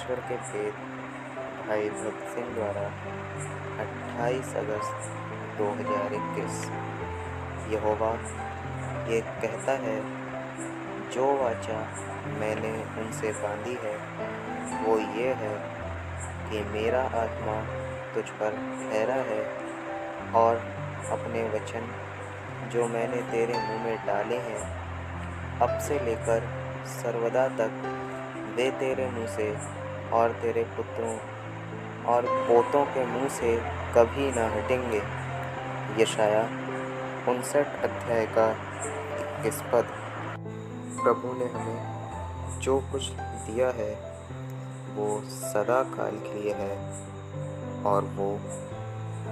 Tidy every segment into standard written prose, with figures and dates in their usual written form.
परमेश्वर के भेद भाई भक्त सिंह द्वारा 28 अगस्त 2021। यहोवा ये कहता है, जो वाचा मैंने उनसे बांधी है वो ये है कि मेरा आत्मा तुझ पर ठहरा है और अपने वचन जो मैंने तेरे मुंह में डाले हैं अब से लेकर सर्वदा तक वे तेरे मुंह से और तेरे पुत्रों और पोतों के मुंह से कभी ना हटेंगे। यशाया 59 अध्याय का 21 पद। प्रभु ने हमें जो कुछ दिया है वो सदा काल के लिए है और वो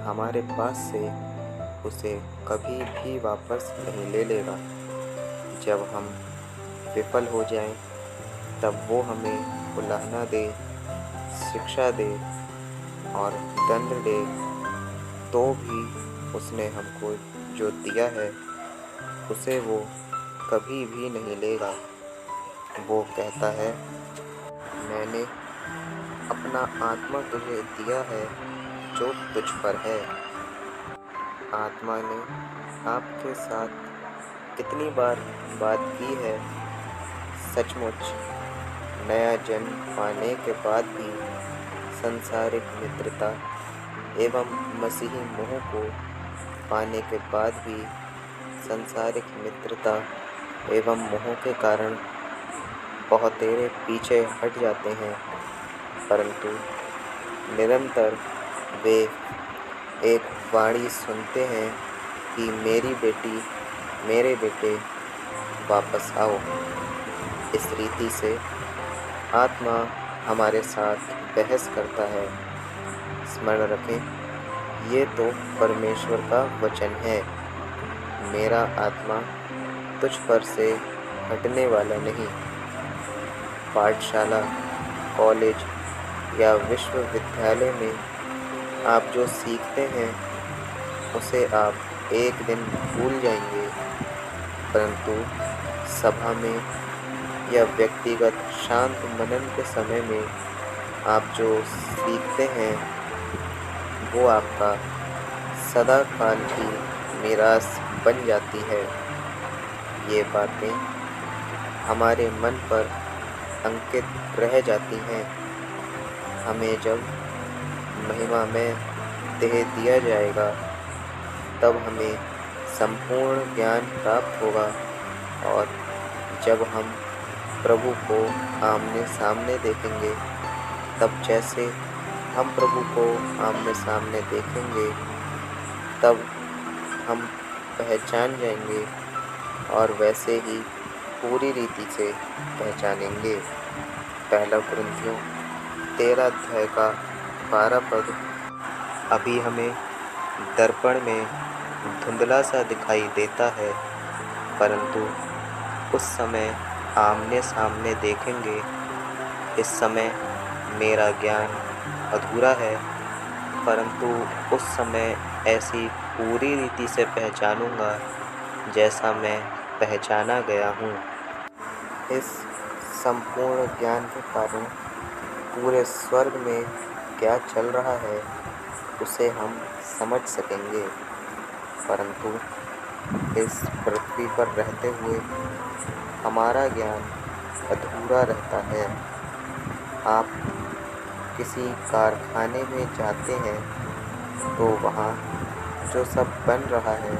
हमारे पास से उसे कभी भी वापस नहीं ले लेगा। जब हम विफल हो जाएं, तब वो हमें उलाहना दे, शिक्षा दे और दंड दे, तो भी उसने हमको जो दिया है उसे वो कभी भी नहीं लेगा। वो कहता है, मैंने अपना आत्मा तुझे दिया है जो तुझ पर है। आत्मा ने आपके साथ कितनी बार बात की है। सचमुच नया जन्म पाने के बाद भी सांसारिक मित्रता एवं मसीही मोह को पाने के बाद भी सांसारिक मित्रता एवं मोह के कारण बहुतेरे पीछे हट जाते हैं, परंतु निरंतर वे एक वाणी सुनते हैं कि मेरी बेटी, मेरे बेटे वापस आओ। इस रीति से आत्मा हमारे साथ बहस करता है। स्मरण रखें, ये तो परमेश्वर का वचन है। मेरा आत्मा तुझ पर से हटने वाला नहीं। पाठशाला, कॉलेज या विश्वविद्यालय में आप जो सीखते हैं उसे आप एक दिन भूल जाएंगे, परंतु सभा में या व्यक्तिगत शांत मनन के समय में आप जो सीखते हैं वो आपका सदा काल की मीरास बन जाती है। ये बातें हमारे मन पर अंकित रह जाती हैं। हमें जब महिमा में देह दिया जाएगा तब हमें संपूर्ण ज्ञान प्राप्त होगा और जब हम प्रभु को आमने सामने देखेंगे तब जैसे हम प्रभु को आमने सामने देखेंगे तब हम पहचान जाएंगे और वैसे ही पूरी रीति से पहचानेंगे। पहला कुरिन्थियों 13 अध्याय का 12 पद। अभी हमें दर्पण में धुंधला सा दिखाई देता है, परंतु उस समय आमने सामने देखेंगे। इस समय मेरा ज्ञान अधूरा है, परंतु उस समय ऐसी पूरी रीति से पहचानूंगा जैसा मैं पहचाना गया हूँ। इस संपूर्ण ज्ञान के कारण पूरे स्वर्ग में क्या चल रहा है उसे हम समझ सकेंगे, परंतु इस पृथ्वी पर रहते हुए हमारा ज्ञान अधूरा रहता है। आप किसी कारखाने में जाते हैं तो वहाँ जो सब बन रहा है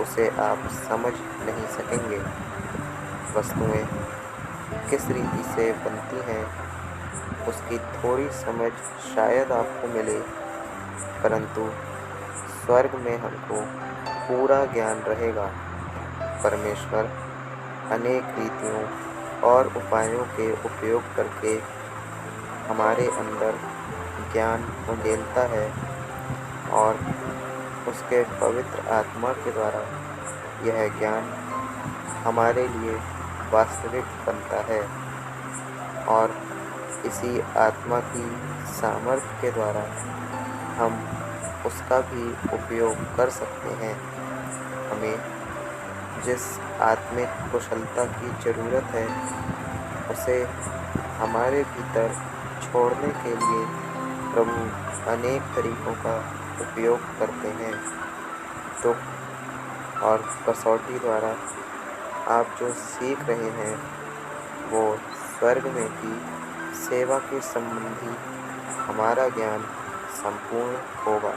उसे आप समझ नहीं सकेंगे। वस्तुएं किस रीति से बनती हैं उसकी थोड़ी समझ शायद आपको मिले, परंतु स्वर्ग में हमको पूरा ज्ञान रहेगा। परमेश्वर अनेक रीतियों और उपायों के उपयोग करके हमारे अंदर ज्ञान उंडेलता है और उसके पवित्र आत्मा के द्वारा यह ज्ञान हमारे लिए वास्तविक बनता है और इसी आत्मा की सामर्थ्य के द्वारा हम उसका भी उपयोग कर सकते हैं। हमें जिस आत्मिक कुशलता की ज़रूरत है उसे हमारे भीतर छोड़ने के लिए प्रभु अनेक तरीकों का उपयोग करते हैं। दुख और कसौटी द्वारा आप जो सीख रहे हैं वो स्वर्ग में की सेवा के संबंधी हमारा ज्ञान संपूर्ण होगा।